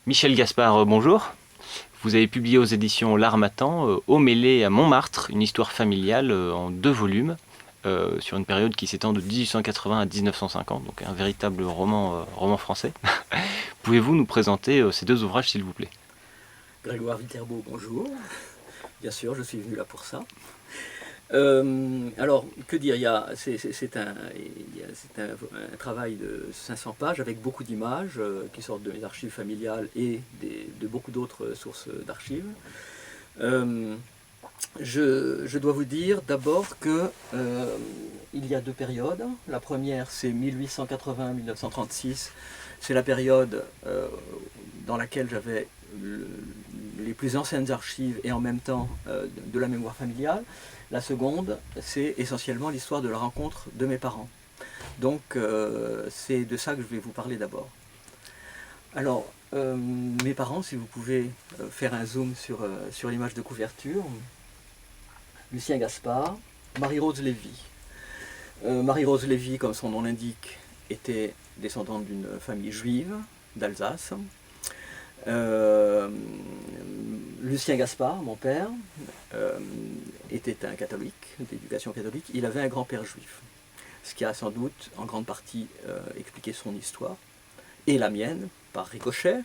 Michel Gaspard, bonjour. Vous avez publié aux éditions L'Harmattan, Au Mêlé à Montmartre, une histoire familiale en 2 volumes, sur une période qui s'étend de 1880 à 1950, donc un véritable roman français. Pouvez-vous nous présenter ces 2 ouvrages, s'il vous plaît? Grégoire Viterbo, bonjour. Bien sûr, je suis venu là pour ça. Alors, que dire, c'est un travail de 500 pages avec beaucoup d'images qui sortent de mes archives familiales et de beaucoup d'autres sources d'archives. Euh, je dois vous dire d'abord que il y a deux périodes. La première, c'est 1880-1936. C'est la période dans laquelle j'avais les plus anciennes archives et en même temps de la mémoire familiale. La seconde, c'est essentiellement l'histoire de la rencontre de mes parents. Donc c'est de ça que je vais vous parler d'abord. Alors, mes parents, si vous pouvez faire un zoom sur l'image de couverture, Lucien Gaspard, Marie-Rose Lévy. Marie-Rose Lévy, comme son nom l'indique, était descendante d'une famille juive d'Alsace. Lucien Gaspard, mon père, était un catholique, d'éducation catholique. Il avait un grand-père juif, ce qui a sans doute en grande partie expliqué son histoire, et la mienne, par ricochet.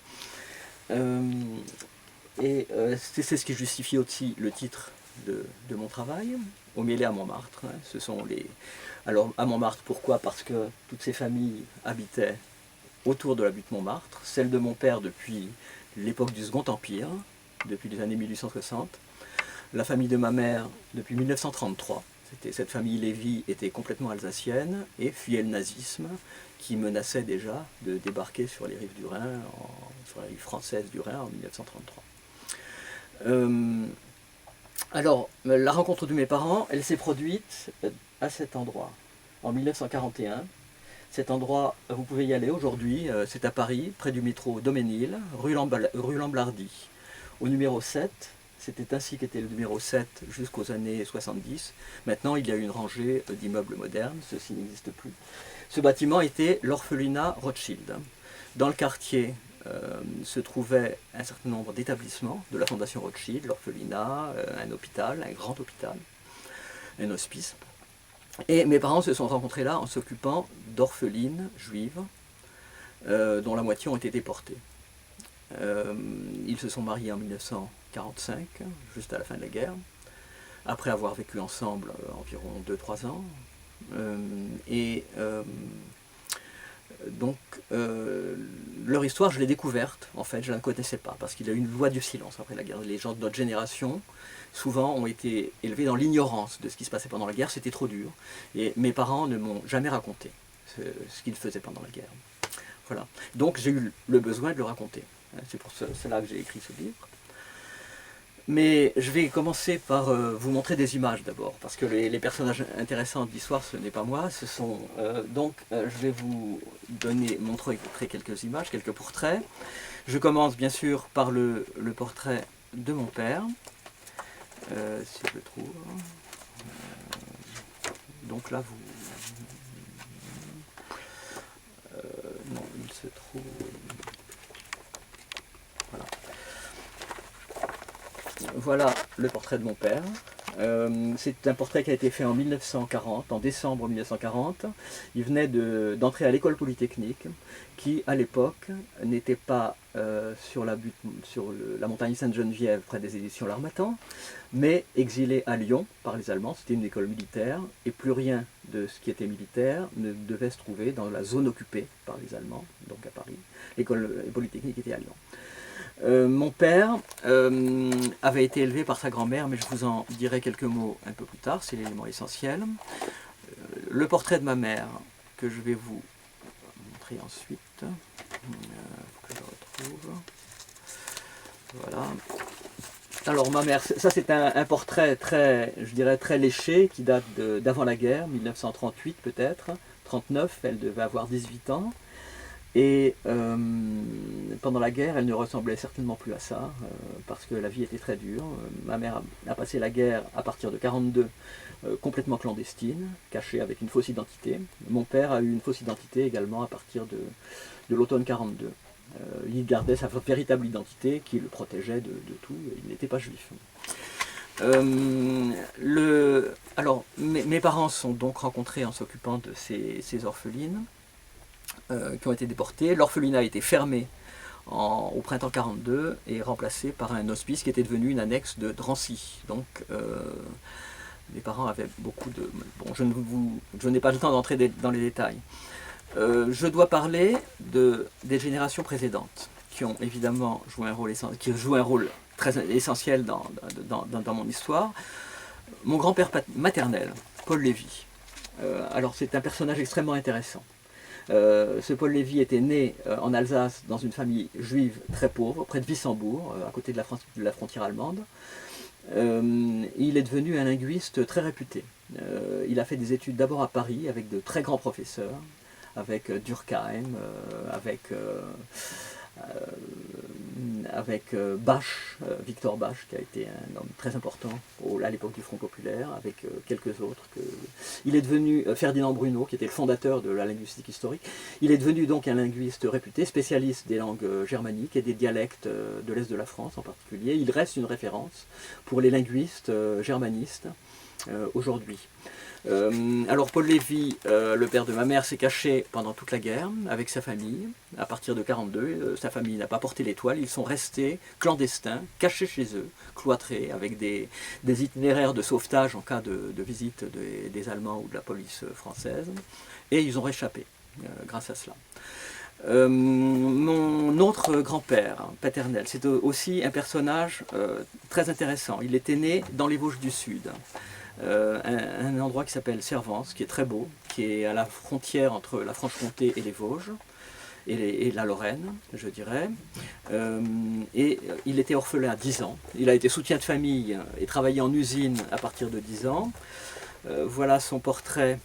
C'est ce qui justifie aussi le titre de mon travail, Au Mêlé à Montmartre. Ce sont les... Alors à Montmartre, pourquoi? Parce que toutes ces familles habitaient autour de la butte Montmartre, celle de mon père depuis l'époque du Second Empire, depuis les années 1860, la famille de ma mère depuis 1933. Cette famille Lévy était complètement alsacienne et fuyait le nazisme qui menaçait déjà de débarquer sur les rives du Rhin, sur la rive française du Rhin en 1933. Alors, la rencontre de mes parents, elle s'est produite à cet endroit, en 1941. Cet endroit, vous pouvez y aller aujourd'hui, c'est à Paris, près du métro Daumesnil, rue Lamblardy, au numéro 7. C'était ainsi qu'était le numéro 7 jusqu'aux années 70. Maintenant, il y a une rangée d'immeubles modernes, ceci n'existe plus. Ce bâtiment était l'orphelinat Rothschild. Dans le quartier se trouvait un certain nombre d'établissements de la Fondation Rothschild, l'orphelinat, un hôpital, un grand hôpital, un hospice. Et mes parents se sont rencontrés là en s'occupant d'orphelines juives dont la moitié ont été déportées. Ils se sont mariés en 1945, juste à la fin de la guerre, après avoir vécu ensemble environ 2-3 ans. Donc, leur histoire, je l'ai découverte, en fait, je ne la connaissais pas, parce qu'il y a eu une loi du silence après la guerre. Les gens de notre génération, souvent, ont été élevés dans l'ignorance de ce qui se passait pendant la guerre, c'était trop dur. Et mes parents ne m'ont jamais raconté ce qu'ils faisaient pendant la guerre. Voilà. Donc, j'ai eu le besoin de le raconter. C'est pour cela que j'ai écrit ce livre. Mais je vais commencer par vous montrer des images d'abord, parce que les personnages intéressants de l'histoire, ce n'est pas moi, ce sont... je vais vous montrer quelques images, quelques portraits. Je commence bien sûr par le portrait de mon père, si je le trouve. Donc là, non, il se trouve... Voilà. Voilà le portrait de mon père. C'est un portrait qui a été fait en 1940, en décembre 1940. Il venait d'entrer à l'école polytechnique, qui à l'époque n'était pas sur la montagne Sainte-Geneviève, près des éditions L'Harmattan, mais exilé à Lyon par les Allemands. C'était une école militaire, et plus rien de ce qui était militaire ne devait se trouver dans la zone occupée par les Allemands, donc à Paris. L'école polytechnique était à Lyon. Mon père avait été élevé par sa grand-mère, mais je vous en dirai quelques mots un peu plus tard, c'est l'élément essentiel. Le portrait de ma mère, que je vais vous montrer ensuite. Faut que je le retrouve. Voilà. Alors ma mère, ça c'est un portrait très, je dirais, très léché, qui date d'avant la guerre, 1938 peut-être, 39, elle devait avoir 18 ans. Et pendant la guerre, elle ne ressemblait certainement plus à ça, parce que la vie était très dure. Ma mère a passé la guerre à partir de 1942, complètement clandestine, cachée avec une fausse identité. Mon père a eu une fausse identité également à partir de l'automne 1942. Il gardait sa véritable identité qui le protégeait de tout, il n'était pas juif. Alors, mes parents se sont donc rencontrés en s'occupant de ces orphelines qui ont été déportées. L'orphelinat a été fermé au printemps 42 et remplacé par un hospice qui était devenu une annexe de Drancy. Donc, mes parents avaient beaucoup de... Bon, je n'ai pas le temps d'entrer dans les détails. Je dois parler des générations précédentes qui ont évidemment joué un rôle très essentiel dans mon histoire. Mon grand-père maternel, Paul Lévy. Alors c'est un personnage extrêmement intéressant. Ce Paul Lévy était né en Alsace dans une famille juive très pauvre, près de Wissembourg, à côté de la frontière allemande. Il est devenu un linguiste très réputé. Il a fait des études d'abord à Paris avec de très grands professeurs, avec Durkheim, avec Bach, Victor Bach, qui a été un homme très important à l'époque du Front populaire, avec quelques autres. Il est devenu Ferdinand Bruno, qui était le fondateur de la linguistique historique. Il est devenu donc un linguiste réputé, spécialiste des langues germaniques et des dialectes de l'Est de la France en particulier. Il reste une référence pour les linguistes germanistes aujourd'hui. Alors Paul Lévy, le père de ma mère, s'est caché pendant toute la guerre avec sa famille. À partir de 1942, sa famille n'a pas porté l'étoile. Ils sont restés clandestins, cachés chez eux, cloîtrés, avec des itinéraires de sauvetage en cas de visite des Allemands ou de la police française. Et ils ont réchappé grâce à cela. Mon autre grand-père paternel, c'est aussi un personnage très intéressant. Il était né dans les Vosges du Sud. Un endroit qui s'appelle Servance, qui est très beau, qui est à la frontière entre la Franche-Comté et les Vosges, et la Lorraine, je dirais. Et il était orphelin à 10 ans. Il a été soutien de famille et travaillé en usine à partir de 10 ans. Voilà son portrait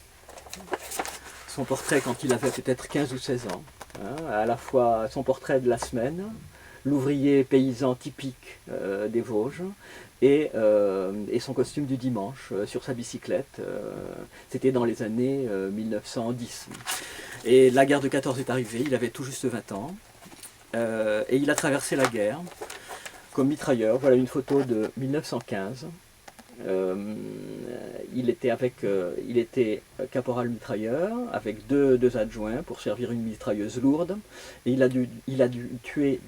quand il avait peut-être 15 ou 16 ans. Hein, à la fois son portrait de la semaine, l'ouvrier paysan typique des Vosges, et son costume du dimanche sur sa bicyclette. C'était dans les années 1910. Et la guerre de 14 est arrivée, il avait tout juste 20 ans, et il a traversé la guerre comme mitrailleur. Voilà une photo de 1915. Il était caporal mitrailleur avec deux adjoints pour servir une mitrailleuse lourde, et il a dû tuer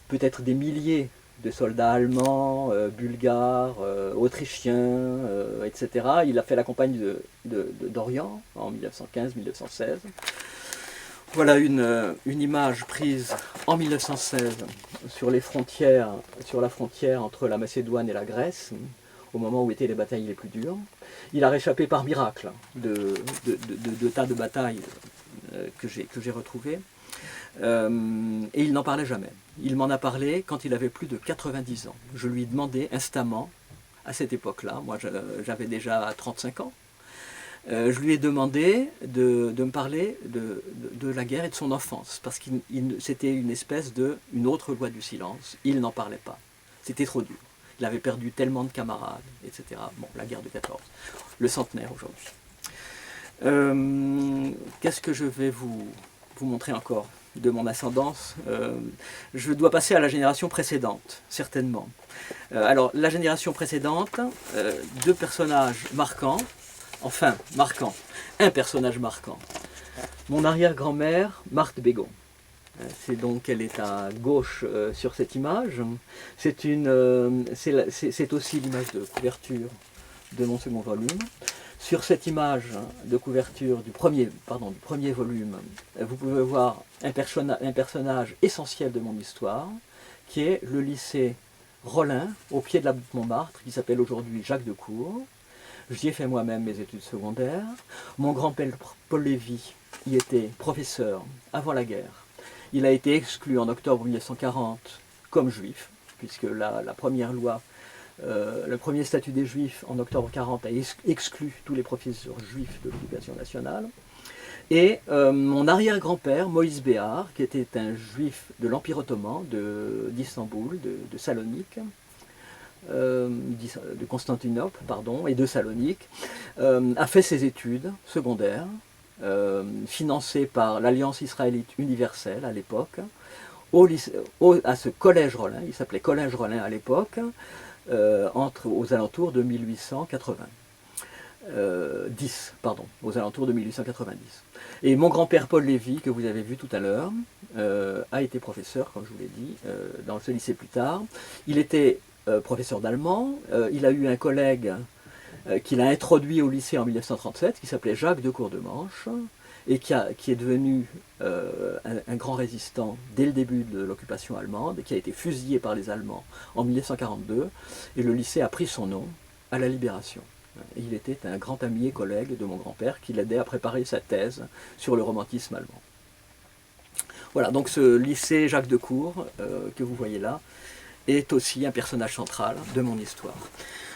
peut-être des milliers de soldats allemands, bulgares, autrichiens, etc. Il a fait la campagne d'Orient en 1915-1916. Voilà une image prise en 1916 sur la frontière entre la Macédoine et la Grèce, au moment où étaient les batailles les plus dures. Il a réchappé par miracle de tas de batailles que j'ai retrouvées. Et il n'en parlait jamais. Il m'en a parlé quand il avait plus de 90 ans. Je lui demandais instamment, à cette époque-là, moi j'avais déjà 35 ans, je lui ai demandé de me parler de la guerre et de son enfance, parce que c'était une autre loi du silence. Il n'en parlait pas. C'était trop dur. Il avait perdu tellement de camarades, etc. Bon, la guerre de 14, le centenaire aujourd'hui. Qu'est-ce que je vais vous montrer encore de mon ascendance? Je dois passer à la génération précédente, certainement. Alors, la génération précédente, deux personnages marquants, enfin, marquants, un personnage marquant. Mon arrière-grand-mère, Marthe Bégon. Elle est à gauche sur cette image. C'est aussi l'image de couverture de mon second volume. Sur cette image de couverture du premier volume, vous pouvez voir un personnage essentiel de mon histoire, qui est le lycée Rollin, au pied de la butte Montmartre, qui s'appelle aujourd'hui Jacques de Cour. J'y ai fait moi-même mes études secondaires. Mon grand-père Paul Lévy y était professeur avant la guerre. Il a été exclu en octobre 1940 comme juif, puisque la première loi, le premier statut des juifs en octobre 1940 a exclu tous les professeurs juifs de l'éducation nationale. Et mon arrière-grand-père, Moïse Béard, qui était un juif de l'Empire ottoman, d'Istanbul, de Salonique, de Constantinople, pardon, et de Salonique, a fait ses études secondaires financé par l'Alliance israélite universelle à l'époque, à ce collège Rollin, il s'appelait Collège Rollin à l'époque, aux alentours de 1880. 10, pardon, aux alentours de 1890. Et mon grand-père Paul Lévy, que vous avez vu tout à l'heure, a été professeur, comme je vous l'ai dit, dans ce lycée plus tard. Il était professeur d'allemand, il a eu un collègue qu'il a introduit au lycée en 1937, qui s'appelait Jacques de Courdemanche, et qui est devenu un grand résistant dès le début de l'occupation allemande, et qui a été fusillé par les Allemands en 1942, et le lycée a pris son nom à la Libération. Il était un grand ami et collègue de mon grand-père qui l'aidait à préparer sa thèse sur le romantisme allemand. Voilà, donc ce lycée Jacques de Cour, que vous voyez là, est aussi un personnage central de mon histoire.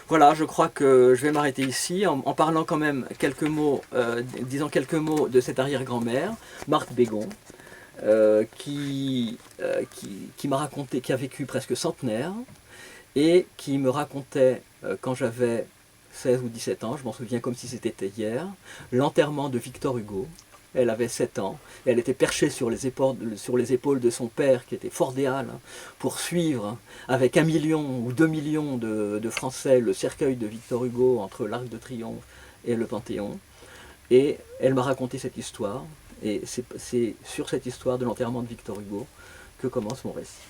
Voilà, je crois que je vais m'arrêter ici en parlant quand même quelques mots, disant quelques mots de cette arrière-grand-mère, Marthe Bégon, qui m'a raconté, qui a vécu presque centenaire, et qui me racontait, quand j'avais 16 ou 17 ans, je m'en souviens comme si c'était hier, l'enterrement de Victor Hugo. Elle avait 7 ans, et elle était perchée sur les épaules de son père, qui était fordéal, pour suivre avec 1 million ou 2 millions de Français le cercueil de Victor Hugo entre l'Arc de Triomphe et le Panthéon. Et elle m'a raconté cette histoire, et c'est sur cette histoire de l'enterrement de Victor Hugo que commence mon récit.